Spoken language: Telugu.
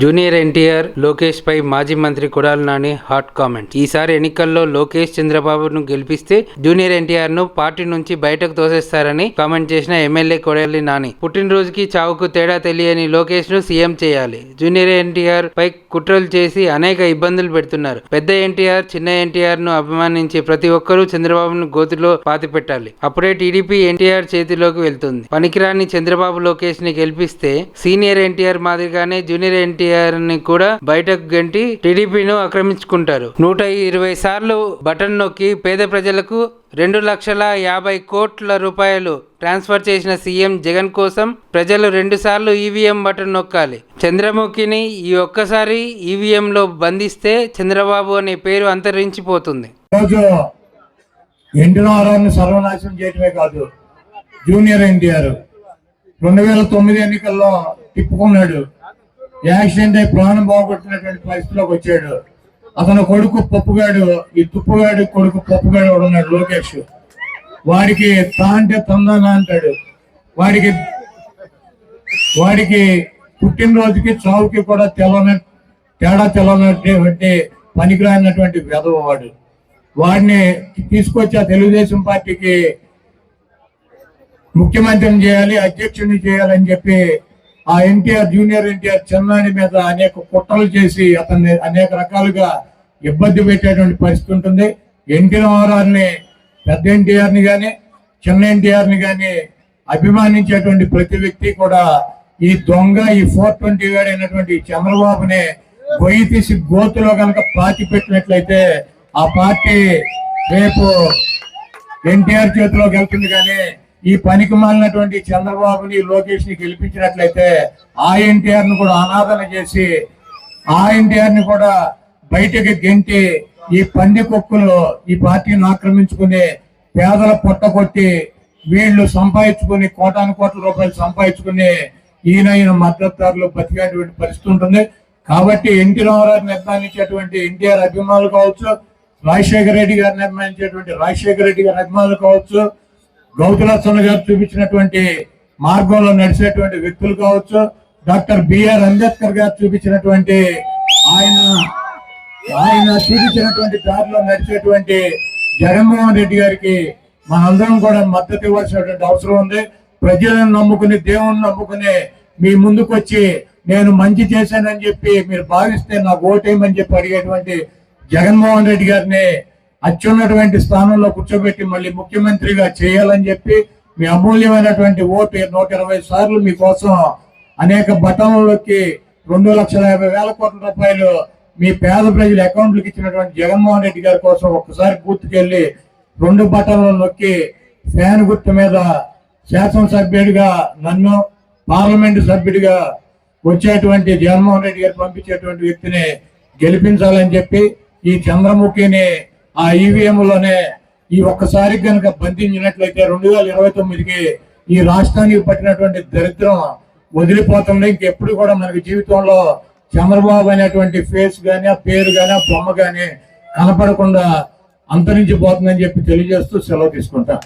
జూనియర్ ఎన్టీఆర్ లోకేష్ పై మాజీ మంత్రి కొడాలి నాని హాట్ కామెంట్. ఈసారి ఎన్నికల్లో లోకేష్ చంద్రబాబును గెలిపిస్తే జూనియర్ ఎన్టీఆర్ ను పార్టీ నుంచి బయటకు తోసేస్తారని కామెంట్ చేసిన ఎమ్మెల్యే కొడాలి నాని. పుట్టినరోజుకి చావుకు తేడా తెలియని లోకేష్ ను సీఎం చేయాలి. జూనియర్ ఎన్టీఆర్ పై కుట్రలు చేసి అనేక ఇబ్బందులు పెడుతున్నారు. పెద్ద ఎన్టీఆర్ చిన్న ఎన్టీఆర్ ను అభిమానించి ప్రతి ఒక్కరూ చంద్రబాబును గోతిలో పాతి పెట్టాలి. అప్పుడే టీడీపీ ఎన్టీఆర్ చేతిలోకి వెళ్తుంది. పనికిరాని చంద్రబాబు లోకేష్ ని గెలిపిస్తే సీనియర్ ఎన్టీఆర్ మాదిరిగానే జూనియర్ ఎన్టీఆర్ ని కూడా బయటకు గంటి టీడీపీను ఆక్రమించుకుంటారు. 120 సార్లు బటన్ నొక్కి పేద ప్రజలకు 2,50,00,000 రూపాయలు ట్రాన్స్ఫర్ చేసిన సీఎం జగన్ కోసం ప్రజలు 2 సార్లు ఈవీఎం బటన్ నొక్కాలి. చంద్రముఖిని ఈ ఒక్కసారి ఈవీఎంలో బంధిస్తే చంద్రబాబు అనే పేరు అంతరించిపోతుంది. సర్వనాశనం చేయటమే కాదు, జూనియర్ ఎన్టీఆర్ 2009 ఎన్నికల్లో తిప్పుకున్నాడు. యాక్సిడెంట్ అయి ప్రాణం బాగుపడుతున్నటువంటి పరిస్థితిలోకి వచ్చాడు. అతను కొడుకు పప్పుగాడు, ఈ తుప్పుగాడు కొడుకు పప్పుగాడు ఉన్నాడు లోకేష్. వాడికి తా అంటే తందానా అంటాడు. వాడికి పుట్టినరోజుకి చావుకి కూడా తేడా తెలవనటువంటి పనికిరానటువంటి వెధవ వాడు. వాడిని తీసుకొచ్చి ఆ తెలుగుదేశం పార్టీకి ముఖ్యమంత్రిని చేయాలి, అధ్యక్షుడిని చేయాలని చెప్పి ఆ ఎన్టీఆర్ జూనియర్ ఎన్టీఆర్ చిన్నాని మీద అనేక కుట్రలు చేసి అతన్ని అనేక రకాలుగా ఇబ్బంది పెట్టేటువంటి పరిస్థితి ఉంటుంది. ఎన్టీ రామారావుని పెద్ద ఎన్టీఆర్ని కానీ చిన్న ఎన్టీఆర్ని కానీ అభిమానించేటువంటి ప్రతి వ్యక్తి కూడా ఈ దొంగ, ఈ 420 గాడు అయినటువంటి చంద్రబాబుని గొయ్యి తీసి గోతులో కనుక పాతి పెట్టినట్లయితే ఆ పార్టీ రేపు ఎన్టీఆర్ చేతిలోకి వెళ్తుంది. కానీ ఈ పనికి మాలినటువంటి చంద్రబాబుని లోకేష్ ని గెలిపించినట్లయితే ఆ ఎన్టీఆర్ ను కూడా అనాదన చేసి ఆ ఎన్టీఆర్ ని కూడా బయటకి గెంటి ఈ పంది కుక్కలు ఈ పార్టీని ఆక్రమించుకుని పేదల పొట్టగొట్టి వీళ్ళు సంపాదించుకుని కోటాను రూపాయలు సంపాదించుకుని ఈయన మద్దతుదారులు బతికేటువంటి పరిస్థితి ఉంటుంది. కాబట్టి ఎన్టీ రామారావు నిర్మాణించేటువంటి ఎన్టీఆర్ అభిమానులు కావచ్చు, రాజశేఖర రెడ్డి గారిని నిర్మాణించేటువంటి రాజశేఖర రెడ్డి గారి అభిమానులు కావచ్చు, గౌతులచ్చన్న గారు చూపించినటువంటి మార్గంలో నడిచేటువంటి వ్యక్తులు కావచ్చు, డాక్టర్ బిఆర్ అంబేద్కర్ గారు చూపించినటువంటి ఆయన చూపించినటువంటి దారిలో నడిచేటువంటి జగన్మోహన్ రెడ్డి గారికి మనందరం కూడా మద్దతు ఇవ్వాల్సినటువంటి అవసరం ఉంది. ప్రజలను నమ్ముకుని దేవుణ్ణి నమ్ముకుని మీ ముందుకు వచ్చి నేను మంచి చేశానని చెప్పి మీరు భావిస్తే నాకు ఓటేయమని చెప్పి అడిగేటువంటి జగన్మోహన్ రెడ్డి గారిని అత్యున్నటువంటి స్థానంలో కూర్చోబెట్టి మళ్ళీ ముఖ్యమంత్రిగా చేయాలని చెప్పి మీ అమూల్యమైనటువంటి ఓటు 120 సార్లు మీకోసం అనేక బటన్లకి 2,50,00,000 రూపాయలు మీ పేద ప్రజల అకౌంట్లకు ఇచ్చినటువంటి జగన్మోహన్ రెడ్డి గారి కోసం ఒక్కసారి బూత్కెళ్ళి 2 బటన్లు నొక్కి ఫ్యాన్ గుర్తు మీద శాసనసభ్యుడిగా నన్ను, పార్లమెంటు సభ్యుడిగా వచ్చేటువంటి జగన్మోహన్ రెడ్డి గారు పంపించేటువంటి వ్యక్తిని గెలిపించాలని చెప్పి ఈ చంద్రముఖిని ఆ ఈవీఎంలోనే ఈ ఒక్కసారి కనుక బంధించినట్లయితే 2029కి ఈ రాష్ట్రానికి పట్టినటువంటి దరిద్రం వదిలిపోతుంది. ఇంకెప్పుడు కూడా మనకి జీవితంలో చంద్రబాబు అనేటువంటి ఫేస్ గానీ, ఆ పేరు గానీ, ఆ బొమ్మ గానీ కనపడకుండా అంతరించిపోతుందని చెప్పి తెలియజేస్తూ సెలవు తీసుకుంటా.